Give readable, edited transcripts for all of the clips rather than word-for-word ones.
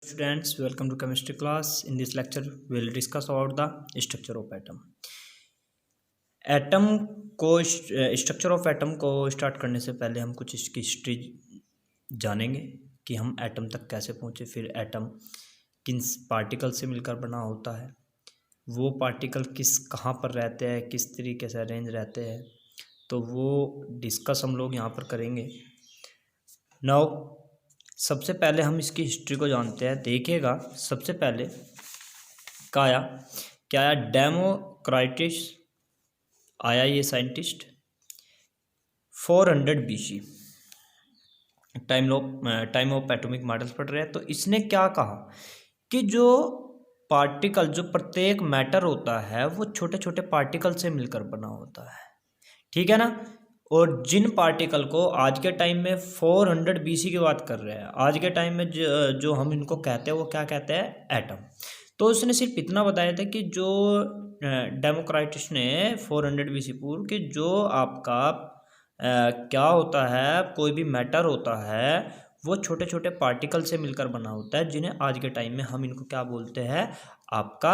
Students, welcome to chemistry class. In this lecture, we will discuss about the structure of atom. Atom को structure of atom को start करने से पहले हम कुछ इसकी हिस्ट्री जानेंगे कि हम एटम तक कैसे पहुँचे, फिर एटम किन पार्टिकल से मिलकर बना होता है, वो पार्टिकल कहाँ पर रहते हैं, किस तरीके से अरेंज रहते हैं, तो वो डिस्कस हम लोग यहाँ पर करेंगे। नाउ सबसे पहले हम इसकी हिस्ट्री को जानते हैं। देखिएगा, सबसे पहले क्या आया डेमोक्राइटिस आया, ये scientist 400 BC, time of atomic models पढ़ रहे हैं। तो इसने क्या कहा कि जो पार्टिकल, जो प्रत्येक मैटर होता है वो छोटे छोटे पार्टिकल से मिलकर बना होता है, ठीक है ना। और जिन पार्टिकल को आज के टाइम में 400 BC की बात कर रहे हैं, आज के टाइम में जो हम इनको कहते हैं वो क्या कहते हैं, एटम। तो उसने सिर्फ इतना बताया था कि जो डेमोक्राइटिस ने 400 BC पूर्व कि जो आपका क्या होता है, कोई भी मैटर होता है वो छोटे छोटे पार्टिकल से मिलकर बना होता है, जिन्हें आज के टाइम में हम इनको क्या बोलते हैं, आपका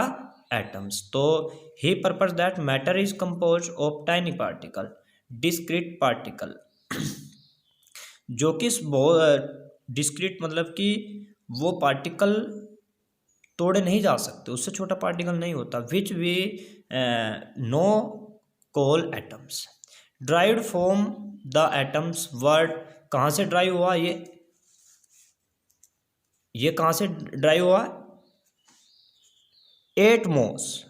एटम्स। तो he proposed that matter is composed of tiny particle, discrete particle, जो कि डिस्क्रीट मतलब कि वो पार्टिकल तोड़े नहीं जा सकते, उससे छोटा पार्टिकल नहीं होता, which we know call atoms. Derived from the atoms word, कहाँ से ड्राइव हुआ, ये कहाँ से ड्राइव हुआ, एटमॉस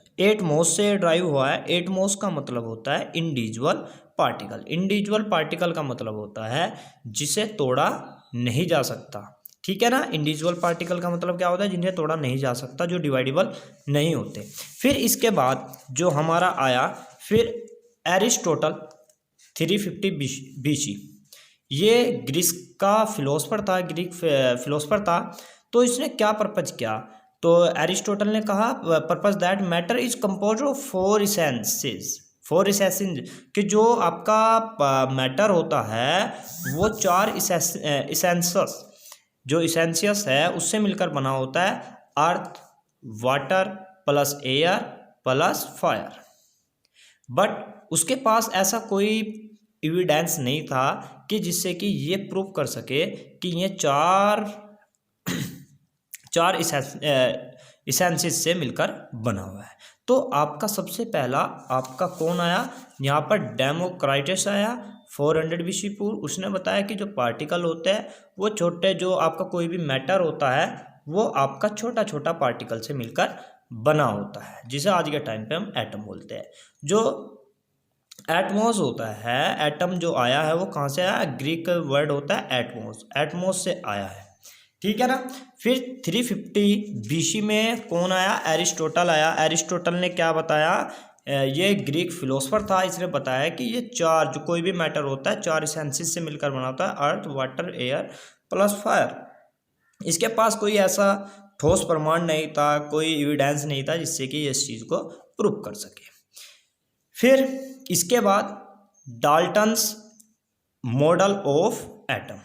से ड्राइव हुआ है। एटमॉस का मतलब होता है इंडिविजुअल पार्टिकल। इंडिविजुअल पार्टिकल का मतलब होता है जिसे तोड़ा नहीं जा सकता, ठीक है ना। इंडिविजुअल पार्टिकल का मतलब क्या होता है, जिन्हें तोड़ा नहीं जा सकता, जो डिवाइडेबल नहीं होते। फिर इसके बाद जो हमारा आया, फिर एरिस्टोटल 350 BC, ये ग्रीक का फिलोसफर था। तो इसने क्या पर्पज किया, तो एरिस्टोटल ने कहा proposed that matter is composed of four essences कि जो आपका मैटर होता है वो 4 इसेंसेस, जो इसेंशियस है उससे मिलकर बना होता है, earth, water plus air plus fire. But उसके पास ऐसा कोई एविडेंस नहीं था कि जिससे कि ये प्रूव कर सके कि ये चार इसेंसेस से मिलकर बना हुआ है। तो आपका सबसे पहला आपका कौन आया, यहाँ पर डेमोक्राइटिस आया 400 BC पूर्व। उसने बताया कि जो पार्टिकल होते हैं वो छोटे, जो आपका कोई भी मैटर होता है वो आपका छोटा छोटा पार्टिकल से मिलकर बना होता है, जिसे आज के टाइम पे हम एटम बोलते हैं। जो एटमॉस होता है, एटम जो आया है वो कहाँ से आया, ग्रीक वर्ड होता है एटमॉस से आया है, ठीक है ना। फिर 350 BC में कौन आया, एरिस्टोटल आया। एरिस्टोटल ने क्या बताया, ये ग्रीक फिलोसफर था, इसने बताया कि ये चार, जो कोई भी मैटर होता है 4 इसेंसेस से मिलकर बना होता है, earth, water, air plus fire. इसके पास कोई ऐसा ठोस प्रमाण नहीं था, कोई एविडेंस नहीं था जिससे कि इस चीज़ को प्रूव कर सके। फिर इसके बाद डाल्टन्स मॉडल ऑफ एटम,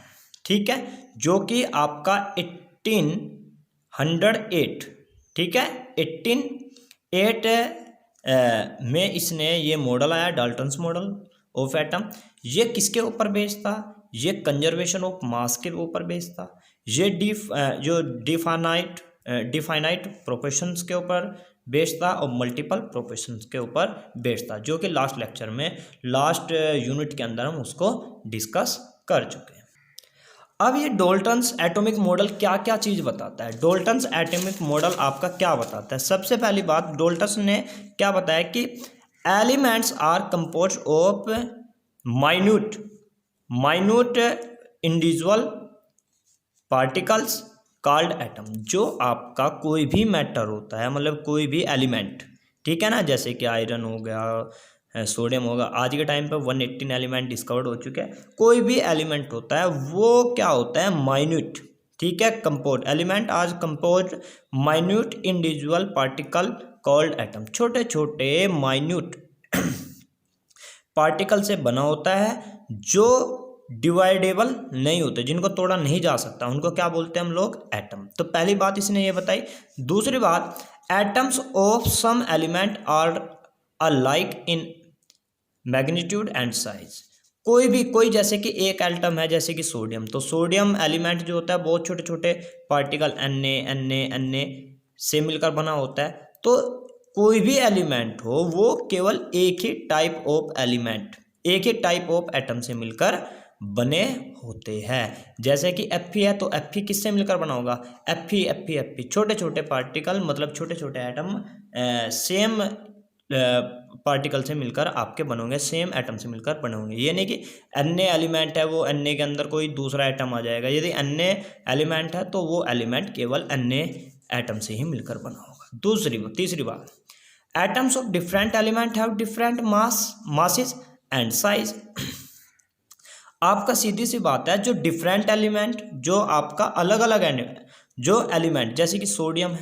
ठीक है, जो कि आपका 1808, ठीक है, 1808 में इसने ये मॉडल आया, डाल्टन्स मॉडल ऑफ एटम। ये किसके ऊपर बेस्ड था, ये कंजर्वेशन ऑफ मास के ऊपर बेस्ड था। ये जो डिफाइनाइट प्रोपोर्शंस के ऊपर बेस्ड था और मल्टीपल प्रोपोर्शंस के ऊपर बेस्ड था, जो कि लास्ट लेक्चर में, लास्ट यूनिट के अंदर हम उसको डिस्कस कर चुके हैं। अब ये डाल्टन्स एटॉमिक मॉडल क्या क्या चीज़ बताता है। डाल्टन्स एटॉमिक मॉडल आपका क्या बताता है, सबसे पहली बात डाल्टन्स ने क्या बताया कि elements are composed of minute individual particles called atom. जो आपका कोई भी मैटर होता है, मतलब कोई भी एलिमेंट, ठीक है ना, जैसे कि आयरन हो गया, सोडियम होगा, आज के टाइम पे 118 एलिमेंट डिस्कवर्ड हो चुके हैं। कोई भी एलिमेंट होता है वो क्या होता है, माइन्यूट, ठीक है, कंपोज एलिमेंट आज compose minute individual particle called atom. छोटे छोटे माइन्यूट पार्टिकल से बना होता है, जो डिवाइडेबल नहीं होते, जिनको तोड़ा नहीं जा सकता, उनको क्या बोलते हैं हम लोग? एटम। तो पहली बात इसने ये बताई। दूसरी बात, atoms of same element are alike in magnitude and size. कोई जैसे कि एक एटम है जैसे कि सोडियम, तो सोडियम एलिमेंट जो होता है बहुत छोटे छोटे पार्टिकल Na से मिलकर बना होता है। तो कोई भी एलिमेंट हो वो केवल एक ही टाइप ऑफ एलिमेंट, एक ही टाइप ऑफ एटम से मिलकर बने होते हैं। जैसे कि Fe है तो Fe किससे मिलकर बना होगा? Fe छोटे छोटे पार्टिकल, मतलब छोटे छोटे एटम सेम पार्टिकल से मिलकर आपके बनोगे, सेम एटम से मिलकर बने होंगे। ये नहीं कि अन्य एलिमेंट है वो अन्य के अंदर कोई दूसरा एटम आ जाएगा। यदि अन्य एलिमेंट है तो वो एलिमेंट केवल अन्य एटम से ही मिलकर बना होगा। तीसरी बात, atoms of different element have different masses and size. आपका सीधी सी बात है, जो डिफरेंट एलिमेंट, जो आपका अलग अलग जो एलिमेंट जैसे कि सोडियम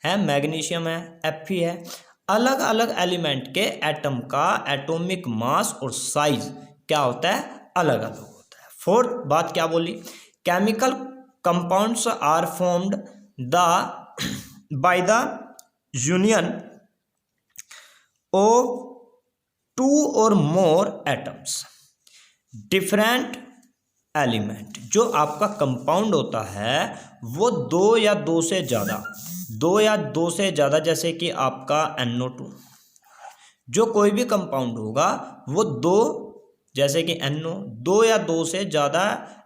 है, मैग्नीशियम है, Fe है, अलग अलग एलिमेंट के एटम का एटॉमिक मास और साइज क्या होता है? अलग अलग होता है। फोर्थ बात क्या बोली? Chemical compounds are formed by the union of two or more atoms. Different element जो आपका कंपाउंड होता है वो दो या दो से ज़्यादा, जैसे कि आपका NO2, जो कोई भी कंपाउंड होगा वो दो, जैसे कि NO, दो या दो से ज़्यादा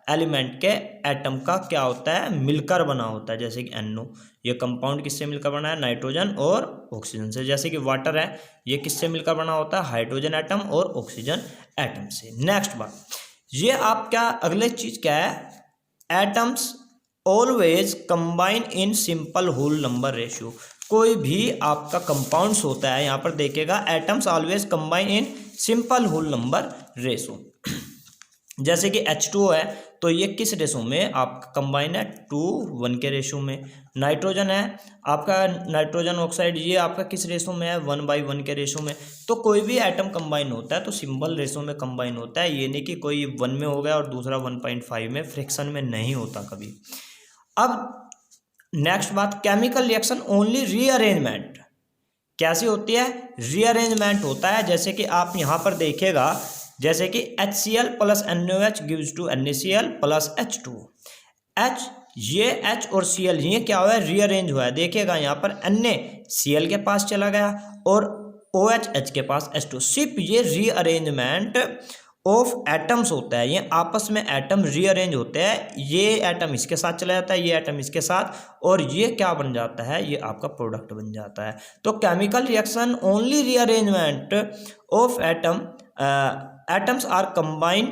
एलिमेंट के एटम का क्या होता है? मिलकर बना होता है। जैसे कि NO, ये कंपाउंड किससे मिलकर बना है? नाइट्रोजन और ऑक्सीजन से। जैसे कि वाटर है, ये किससे मिलकर बना होता है? हाइड्रोजन एटम और ऑक्सीजन एटम से। नेक्स्ट बात, ये आप क्या अगले चीज क्या है? Atoms always combine in simple whole number ratio. कोई भी आपका कंपाउंड्स होता है, यहाँ पर देखिएगा, atoms always combine in simple whole number ratio. जैसे कि H2O है तो ये किस रेशो में आपका कंबाइन है? 2:1 के रेशो में। नाइट्रोजन है आपका, नाइट्रोजन ऑक्साइड, ये आपका किस रेशो में है? 1/1 के रेशो में। तो कोई भी एटम कंबाइन होता है तो सिंबल रेशो में कंबाइन होता है, ये नहीं कि कोई 1 में हो गया और दूसरा 1.5 में, फ्रिक्शन में नहीं होता कभी। अब नेक्स्ट बात, केमिकल रिएक्शन ओनली रीअरेंजमेंट कैसी होती है? रीअरेंजमेंट होता है। जैसे कि आप यहाँ पर देखिएगा, जैसे कि HCl plus NaOH gives to NaCl plus H2। ये H और Cl ये क्या हुआ है? रीअरेंज हुआ है। देखिएगा यहाँ पर NaCl के पास चला गया और OH H के पास H2। सिर्फ ये रीअरेंजमेंट ऑफ एटम्स होता है, ये आपस में एटम रीअरेंज होते हैं। ये एटम इसके साथ चला जाता है, ये एटम इसके साथ, और ये क्या बन जाता है? ये आपका प्रोडक्ट बन जाता है। तो chemical reaction only rearrangement of atoms are combined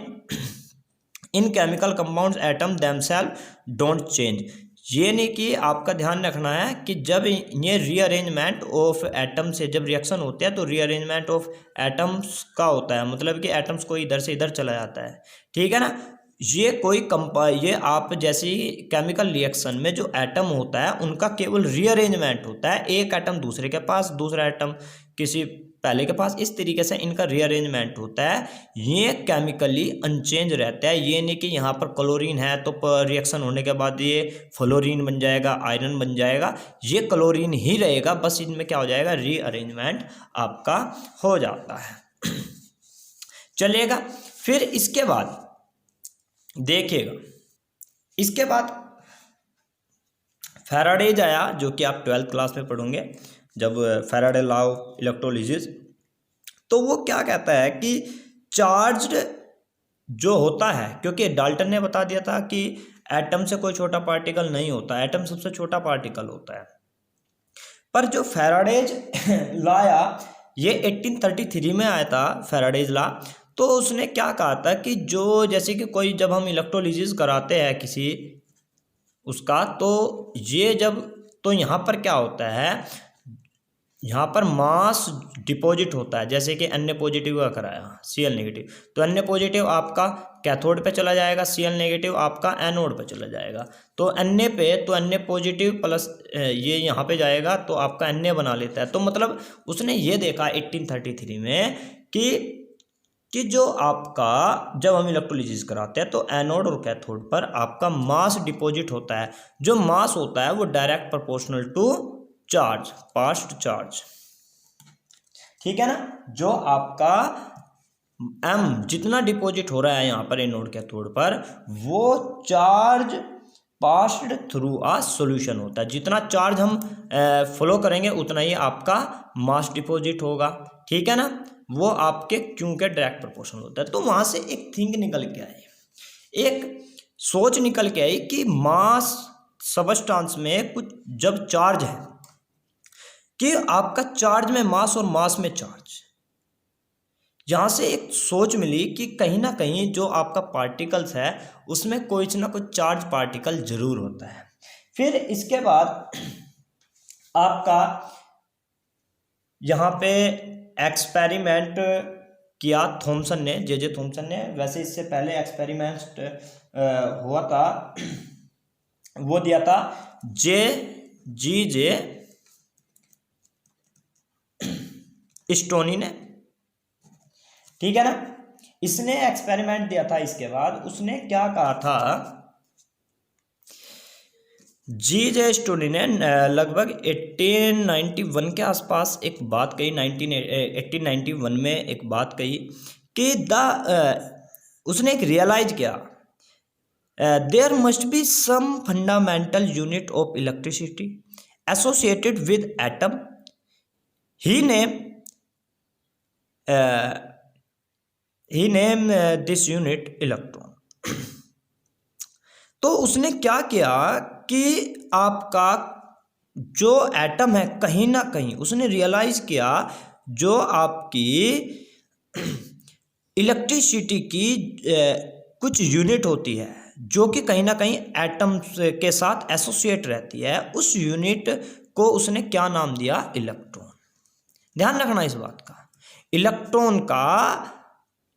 in chemical compounds, atom themselves don't change. ये नहीं कि आपका ध्यान रखना है कि जब ये रीअरेंजमेंट ऑफ एटम से जब रिएक्शन होते हैं तो रीअरेंजमेंट ऑफ एटम्स का होता है, मतलब कि एटम्स को इधर से इधर चला जाता है, ठीक है ना। ये आप जैसे केमिकल रिएक्शन में जो एटम होता है उनका केवल रीअरेंजमेंट होता है, एक एटम दूसरे के पास, दूसरा एटम किसी पहले के पास, इस तरीके से इनका रीअरेंजमेंट होता है। ये केमिकली अनचेंज रहता है। ये नहीं कि यहाँ पर क्लोरीन है तो रिएक्शन होने के बाद ये फ्लोरीन बन जाएगा, आयरन बन जाएगा, ये क्लोरीन ही रहेगा, बस इनमें क्या हो जाएगा? रीअरेंजमेंट आपका हो जाता है। चलिएगा, फिर इसके बाद देखिएगा, इसके बाद फैराडेज आया, जो कि आप 12th क्लास में पढ़ोगे जब फैराडे लॉ ऑफ इलेक्ट्रोलिसिस। तो वो क्या कहता है कि चार्ज्ड जो होता है, क्योंकि डाल्टन ने बता दिया था कि एटम से कोई छोटा पार्टिकल नहीं होता, एटम सबसे छोटा पार्टिकल होता है। पर जो फैराडेज लॉ आया ये 1833 में आया था, फैराडेज लॉ। तो उसने क्या कहा था कि जो जैसे कि कोई जब हम इलेक्ट्रोलिसिस कराते हैं किसी उसका, तो ये जब, तो यहाँ पर क्या होता है, यहाँ पर मास डिपॉजिट होता है। जैसे कि अन्य पॉजिटिव का कराया Cl नेगेटिव, तो अन्य पॉजिटिव आपका कैथोड पे चला जाएगा, Cl नेगेटिव आपका एनोड पे चला जाएगा। तो अन्य पे, तो अन्य पॉजिटिव प्लस ये यहाँ पे जाएगा तो आपका अन्य बना लेता है। तो मतलब उसने ये देखा 1833 में कि कि जो आपका जब हम इलेक्ट्रोलिसिस कराते हैं तो एनोड और कैथोड पर आपका मास डिपॉजिट होता है। जो मास होता है वो direct proportional to charge, past charge, ठीक है ना। जो आपका एम जितना डिपॉजिट हो रहा है यहाँ पर एनोड कैथोड पर, वो चार्ज पास्ड थ्रू आ सॉल्यूशन होता है। जितना चार्ज हम फ्लो करेंगे उतना ही आपका मास डिपॉजिट होगा, ठीक है ना। वो आपके क्यू के डायरेक्ट प्रोपोर्शनल होता है। तो वहां से एक थिंक निकल के आई, एक सोच निकल के आई कि मास सबस्टांस में कुछ जब चार्ज है, कि आपका चार्ज में मास और मास में चार्ज, यहां से एक सोच मिली कि कहीं ना कहीं जो आपका पार्टिकल्स है उसमें कुछ ना कुछ चार्ज पार्टिकल जरूर होता है। फिर इसके बाद आपका यहाँ पे एक्सपेरिमेंट किया थॉमसन ने, जे थॉमसन ने। वैसे इससे पहले एक्सपेरिमेंट हुआ था, वो दिया था जे स्टोनी ने, ठीक है ना। इसने एक्सपेरिमेंट दिया था। इसके बाद उसने क्या कहा था, जे स्टोनी ने लगभग 1891 के आसपास एक बात कही, 1891 में एक बात कही कि उसने एक रियलाइज किया, there must be some fundamental unit of electricity associated with atom. He name this unit electron. तो उसने क्या किया कि आपका जो एटम है कहीं ना कहीं उसने रियलाइज किया, जो आपकी इलेक्ट्रिसिटी की कुछ यूनिट होती है जो कि कहीं ना कहीं एटम के साथ एसोसिएट रहती है, उस यूनिट को उसने क्या नाम दिया, इलेक्ट्रॉन। ध्यान रखना इस बात का, इलेक्ट्रॉन का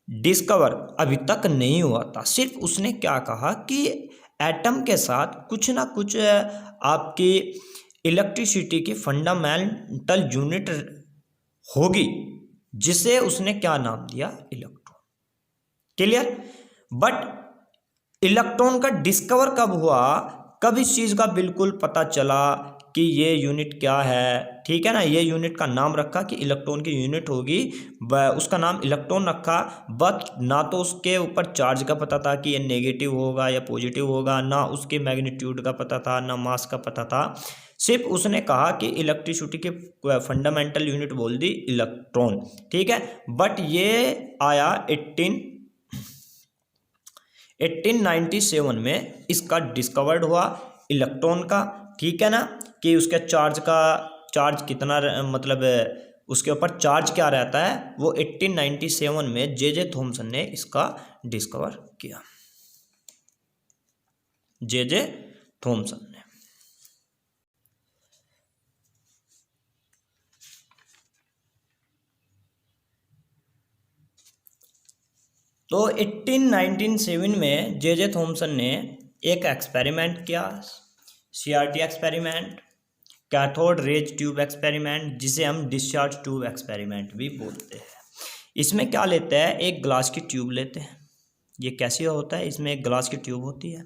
डिस्कवर अभी तक नहीं हुआ था। सिर्फ उसने क्या कहा कि एटम के साथ कुछ ना कुछ आपकी इलेक्ट्रिसिटी की फंडामेंटल यूनिट होगी, जिसे उसने क्या नाम दिया, इलेक्ट्रॉन। क्लियर। बट इलेक्ट्रॉन का डिस्कवर कब हुआ, कब इस चीज का बिल्कुल पता चला कि ये यूनिट क्या है, ठीक है ना। ये यूनिट का नाम रखा कि इलेक्ट्रॉन की यूनिट होगी, उसका नाम इलेक्ट्रॉन रखा। बट ना तो उसके ऊपर चार्ज का पता था कि ये नेगेटिव होगा या पॉजिटिव होगा, ना उसके मैग्नीट्यूड का पता था, ना मास का पता था। सिर्फ उसने कहा कि इलेक्ट्रिसिटी की फंडामेंटल यूनिट बोल दी इलेक्ट्रॉन, ठीक है। बट ये आया 1897 में इसका डिस्कवर्ड हुआ इलेक्ट्रॉन का, ठीक है ना। कि उसके चार्ज कितना, मतलब उसके ऊपर चार्ज क्या रहता है, वो 1897 में जे थॉमसन ने इसका डिस्कवर किया, जे थॉमसन ने। तो 1897 में जे थॉमसन ने एक एक्सपेरिमेंट किया, CRT experiment, cathode rays tube experiment, जिसे हम डिस्चार्ज ट्यूब एक्सपेरिमेंट भी बोलते हैं। इसमें क्या लेते हैं, एक ग्लास की ट्यूब लेते हैं। ये कैसे होता है, इसमें एक ग्लास की ट्यूब होती है,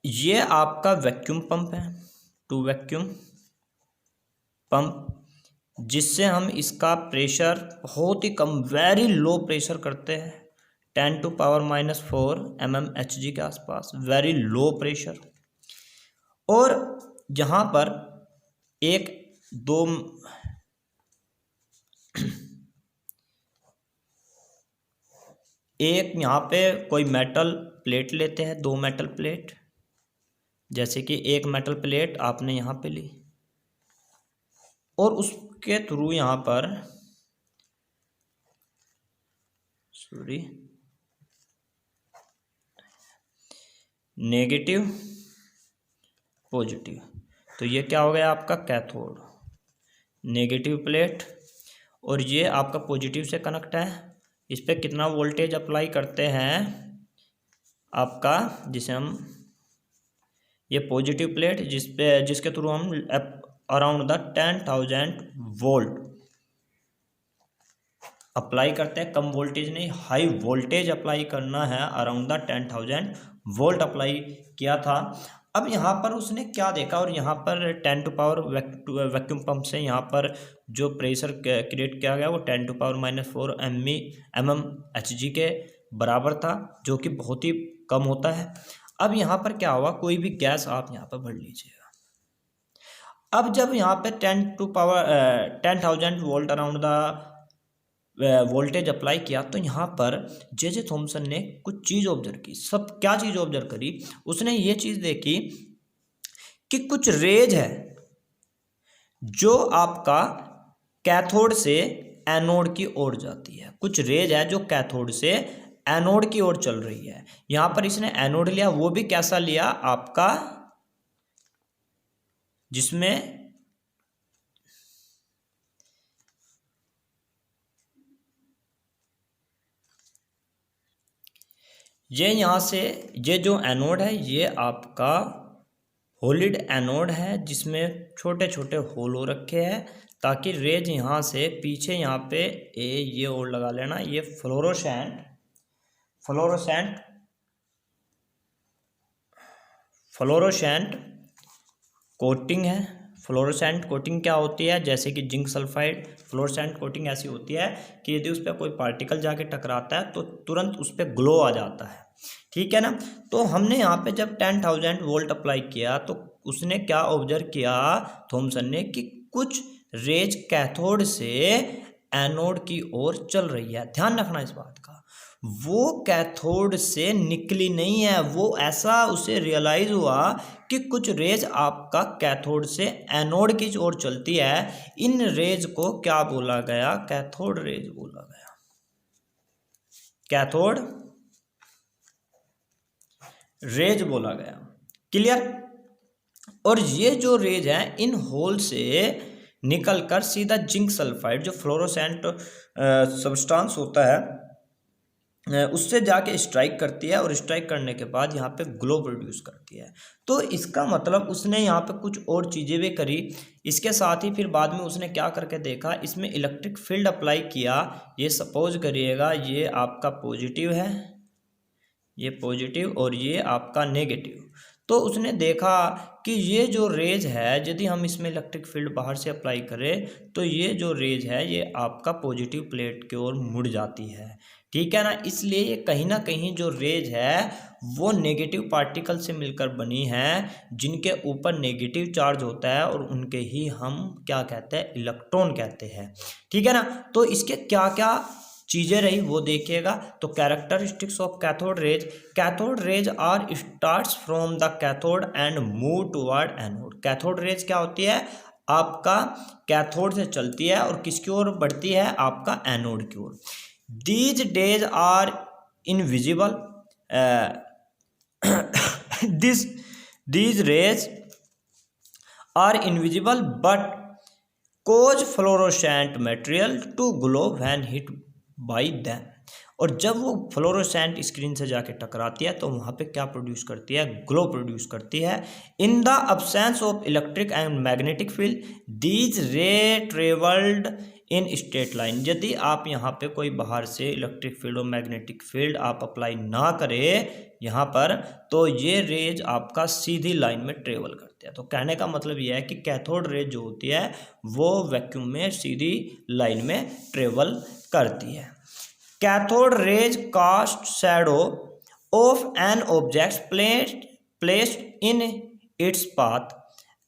ये आपका वैक्यूम पंप है, टू वैक्यूम पंप, जिससे हम इसका प्रेशर बहुत ही कम, वेरी लो प्रेशर करते हैं, 10⁻⁻⁴ mmHg के आसपास, वेरी लो प्रेशर। और यहाँ पर एक यहाँ पे कोई मेटल प्लेट लेते हैं, 2 मेटल प्लेट, जैसे कि एक मेटल प्लेट आपने यहाँ पे ली और उसके थ्रू यहाँ पर नेगेटिव पॉजिटिव, तो ये क्या हो गया आपका कैथोड, नेगेटिव प्लेट, और ये आपका पॉजिटिव से कनेक्ट है। इस पर कितना वोल्टेज अप्लाई करते हैं आपका, जिसे हम ये पॉजिटिव प्लेट जिसके थ्रू हम अराउंड द 10,000 वोल्ट अप्लाई करते हैं। कम वोल्टेज नहीं, हाई वोल्टेज अप्लाई करना है। अराउंड द 10,000 वोल्ट अप्लाई किया था। अब यहाँ पर उसने क्या देखा, और यहाँ पर 10 टू पावर वैक्यूम पंप से यहाँ पर जो प्रेशर क्रिएट किया गया वो 10 टू पावर -4 mmHg के बराबर था, जो कि बहुत ही कम होता है। अब यहाँ पर क्या हुआ, कोई भी गैस आप यहाँ पर भर लीजिएगा। अब जब यहाँ पे 10,000 volt around the voltage apply किया, तो यहाँ पर जे थॉमसन ने कुछ चीज़ ऑब्जर्व की। सब क्या चीज़ ऑब्जर्व करी, उसने ये चीज़ देखी कि कुछ रेज है जो आपका कैथोड से एनोड की ओर जाती है। कुछ रेज है जो कैथोड से एनोड की ओर चल रही है। यहाँ पर इसने एनोड लिया, वो भी कैसा लिया आपका, जिसमें ये यहाँ से ये जो एनोड है ये आपका होलिड एनोड है, जिसमें छोटे छोटे होल हो रखे हैं ताकि रेज यहाँ से पीछे यहाँ पे ये और लगा लेना। ये फ्लोरोसेंट कोटिंग है। फ्लोरोसेंट कोटिंग क्या होती है, जैसे कि जिंक सल्फाइड, फ्लोरोसेंट कोटिंग ऐसी होती है कि यदि उस पर कोई पार्टिकल जाके टकराता है तो तुरंत उस पर ग्लो आ जाता है। ठीक है ना। तो हमने यहाँ पे जब 10,000 वोल्ट अप्लाई किया तो उसने क्या ऑब्जर्व किया थॉमसन ने, कि कुछ रेज कैथोड से एनोड की ओर चल रही है। ध्यान रखना इस बात का, वो कैथोड से निकली नहीं है, वो ऐसा उसे रियलाइज हुआ कि कुछ रेज आपका कैथोड से एनोड की ओर चलती है। इन रेज को क्या बोला गया, कैथोड रेज बोला गया। कैथोड रेज बोला गया। क्लियर। और ये जो रेज है इन होल से निकलकर सीधा जिंक सल्फाइड जो फ्लोरोसेंट सब्सटेंस होता है उससे जाके स्ट्राइक करती है, और स्ट्राइक करने के बाद यहाँ पे ग्लो प्रोड्यूस करती है। तो इसका मतलब उसने यहाँ पे कुछ और चीज़ें भी करी। इसके साथ ही फिर बाद में उसने क्या करके देखा, इसमें इलेक्ट्रिक फील्ड अप्लाई किया। ये सपोज करिएगा ये आपका पॉजिटिव है, ये पॉजिटिव और ये आपका नेगेटिव। तो उसने देखा कि ये जो रेज है, यदि हम इसमें इलेक्ट्रिक फील्ड बाहर से अप्लाई करें तो ये जो रेज है ये आपका पॉजिटिव प्लेट की ओर मुड़ जाती है। ठीक है ना। इसलिए ये कहीं ना कहीं जो रेज है वो नेगेटिव पार्टिकल से मिलकर बनी है, जिनके ऊपर नेगेटिव चार्ज होता है, और उनके ही हम क्या कहते हैं, इलेक्ट्रॉन कहते हैं। ठीक है ना। तो इसके क्या क्या चीज़ें रही वो देखिएगा। तो characteristics of cathode rays are starts from the cathode and move toward anode. Cathode rays क्या होती है, आपका कैथोड से चलती है और किसकी ओर बढ़ती है, आपका एनोड की ओर। These days are invisible. These rays are invisible but cause fluorescent material to glow when hit by them. और जब वो फ्लोरोसेंट स्क्रीन से जाके टकराती है तो वहाँ पे क्या प्रोड्यूस करती है, ग्लो प्रोड्यूस करती है। In the absence of electric and magnetic field these रे ट्रेवल्ड इन स्ट्रेट लाइन। यदि आप यहाँ पे कोई बाहर से इलेक्ट्रिक फील्ड और मैग्नेटिक फील्ड आप अप्लाई ना करें यहाँ पर, तो ये रेज आपका सीधी लाइन में ट्रेवल करते हैं। तो कहने का मतलब यह है कि कैथोड रेज जो होती है वो वैक्यूम में सीधी लाइन में ट्रेवल करती है। Cathode rays cast shadow of an object placed in its path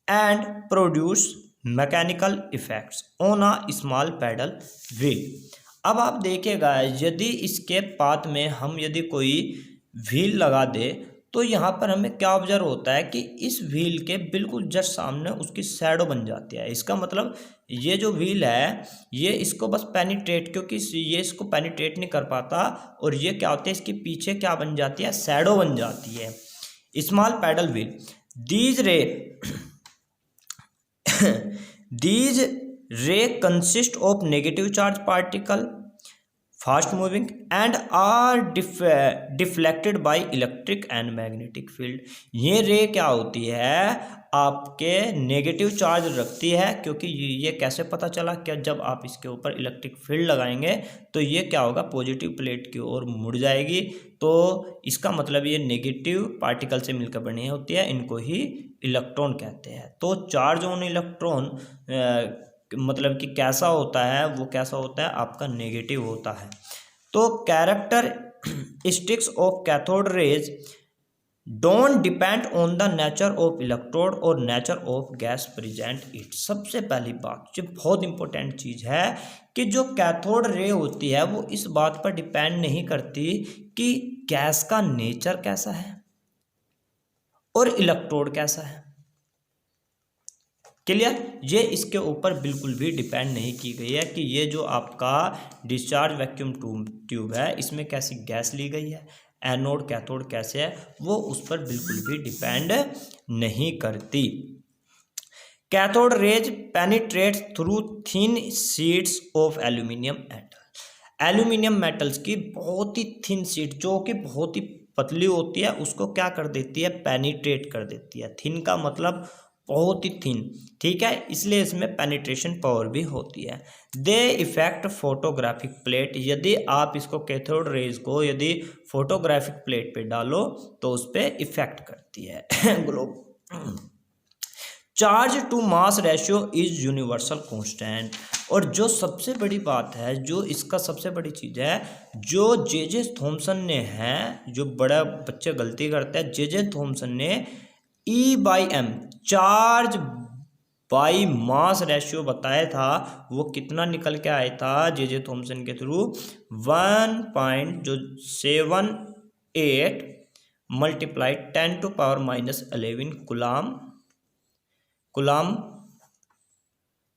and produce mechanical effects on a small paddle wheel. अब आप देखिएगा यदि इसके पाथ में हम यदि कोई व्हील लगा दे तो यहाँ पर हमें क्या ऑब्जर्व होता है कि इस व्हील के बिल्कुल जस्ट सामने उसकी शैडो बन जाती है। इसका मतलब ये जो व्हील है ये इसको बस पेनिट्रेट, क्योंकि ये इसको पेनिट्रेट नहीं कर पाता, और ये क्या होता है इसके पीछे क्या बन जाती है, शैडो बन जाती है। Small paddle wheel these ray consist of negative charge particle fast moving and are deflected by electric and magnetic field. ये रे क्या होती है, आपके नेगेटिव चार्ज रखती है, क्योंकि ये कैसे पता चला कि जब आप इसके ऊपर इलेक्ट्रिक फील्ड लगाएंगे तो ये क्या होगा, पॉजिटिव प्लेट की ओर मुड़ जाएगी। तो इसका मतलब ये नेगेटिव पार्टिकल से मिलकर बनी होती है, इनको ही इलेक्ट्रॉन कहते हैं। तो चार्ज ऑन इलेक्ट्रॉन मतलब कि कैसा होता है, वो कैसा होता है, आपका नेगेटिव होता है। तो characteristics of cathode rays don't depend on the nature of electrode और nature of gas present it. सबसे पहली बात जो बहुत इंपॉर्टेंट चीज़ है कि जो कैथोड रे होती है वो इस बात पर डिपेंड नहीं करती कि गैस का नेचर कैसा है और इलेक्ट्रोड कैसा है। क्लियर, ये इसके ऊपर बिल्कुल भी डिपेंड नहीं की गई है कि ये जो आपका डिस्चार्ज वैक्यूम ट्यूब है इसमें कैसी गैस ली गई है, एनोड कैथोड कैसे है, वो उस पर बिल्कुल भी डिपेंड नहीं करती। Cathode rays penetrate through thin sheets of aluminium metal. Aluminium metals की बहुत ही थिन शीट जो कि बहुत ही पतली होती है उसको क्या कर देती है, पेनिट्रेट कर देती है। थिन का मतलब बहुत ही थिन, ठीक है, इसलिए इसमें पेनिट्रेशन पावर भी होती है। दे इफेक्ट फोटोग्राफिक प्लेट। यदि आप इसको कैथोड रेज को यदि फोटोग्राफिक प्लेट पे डालो तो उस पर इफेक्ट करती है globe. Charge to mass ratio is universal constant. और जो सबसे बड़ी बात है, जो इसका सबसे बड़ी चीज़ है, जो जे थॉमसन ने है, जो बड़ा बच्चे गलती करते हैं, जे थॉमसन ने E/m charge by mass ratio बताया था, वो कितना निकल के आया था जे थॉमसन के थ्रू 1.78 मल्टीप्लाई 10⁻⁻11 कुलाम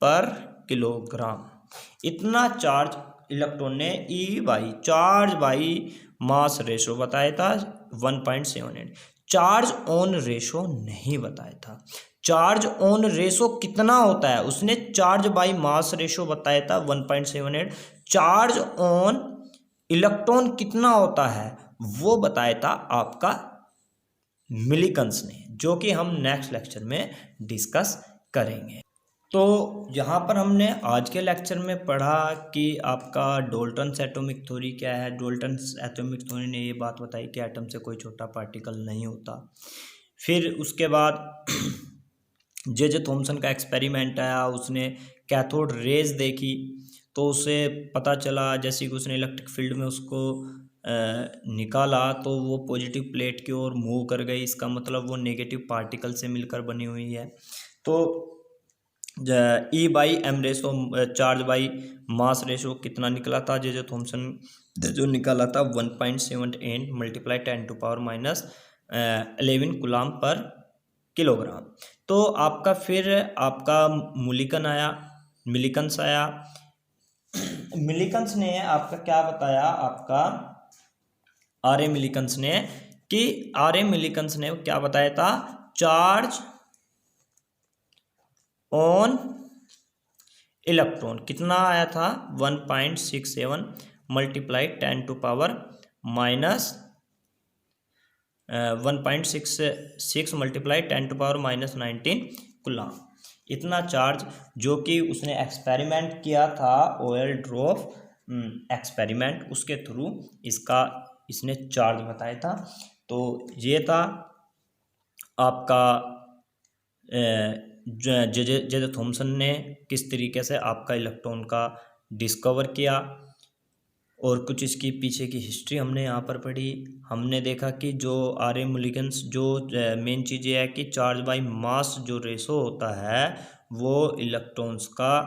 पर किलोग्राम। इतना चार्ज इलेक्ट्रॉन ने चार्ज बाई मास रेशो बताया था 1.78। चार्ज ऑन रेशो नहीं बताया था। चार्ज ऑन रेशो कितना होता है, उसने चार्ज बाई मास रेशो बताया था 1.78। चार्ज ऑन इलेक्ट्रॉन कितना होता है वो बताया था आपका मिलिकन्स ने, जो कि हम नेक्स्ट लेक्चर में डिस्कस करेंगे। तो यहाँ पर हमने आज के लेक्चर में पढ़ा कि आपका डाल्टन्स एटॉमिक थ्योरी क्या है। डाल्टन्स एटॉमिक थ्योरी ने ये बात बताई कि एटम से कोई छोटा पार्टिकल नहीं होता। फिर उसके बाद जे थॉमसन का एक्सपेरिमेंट आया, उसने कैथोड रेज देखी तो उसे पता चला, जैसे कि उसने इलेक्ट्रिक फील्ड में उसको निकाला तो वो पॉजिटिव प्लेट की ओर मूव कर गई। इसका मतलब वो नेगेटिव पार्टिकल से मिलकर बनी हुई है। तो E/m ratio charge by mass ratio कितना निकला था, जे थॉमसन जो निकाला था 1.78 मल्टीप्लाई 10⁻⁻11 कुलाम पर किलोग्राम। तो आपका फिर आपका मिलिकन्स आया। मिलिकन्स ने आपका क्या बताया, आपका मिलिकन्स ने क्या बताया था, चार्ज ऑन इलेक्ट्रॉन कितना आया था 1.67 मल्टीप्लाई 10⁻⁻1.66 मल्टीप्लाई 10⁻⁻19 कुलाम। इतना चार्ज जो कि उसने एक्सपेरिमेंट किया था, ऑयल ड्रॉप एक्सपेरिमेंट, उसके थ्रू इसने चार्ज बताया था। तो ये था आपका जे थॉमसन ने किस तरीके से आपका इलेक्ट्रॉन का डिस्कवर किया, और कुछ इसकी पीछे की हिस्ट्री हमने यहाँ पर पढ़ी। हमने देखा कि जो मिलिकन्स जो मेन चीज़ ये है कि चार्ज बाई मास जो रेशो होता है वो इलेक्ट्रॉन्स का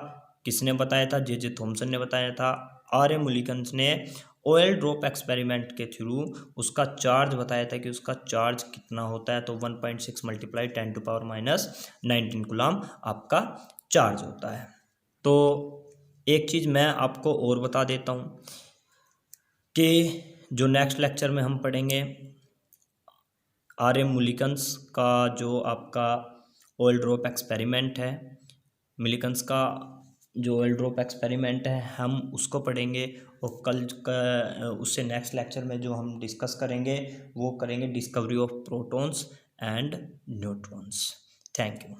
किसने बताया था, जे थॉमसन ने बताया था। मिलिकन्स ने ऑयल ड्रॉप एक्सपेरिमेंट के थ्रू उसका चार्ज बताया था कि उसका चार्ज कितना होता है, तो 1.6 मल्टीप्लाई 10⁻⁻19 कुलाम आपका चार्ज होता है। तो एक चीज़ मैं आपको और बता देता हूँ कि जो नेक्स्ट लेक्चर में हम पढ़ेंगे मिलिकन्स का जो आपका ऑयल ड्रॉप एक्सपेरिमेंट है, मिलिकन्स का जो एल ड्रॉप एक्सपेरिमेंट है हम उसको पढ़ेंगे, और कल का उससे नेक्स्ट लेक्चर में जो हम डिस्कस करेंगे वो करेंगे discovery of protons and neutrons. Thank you.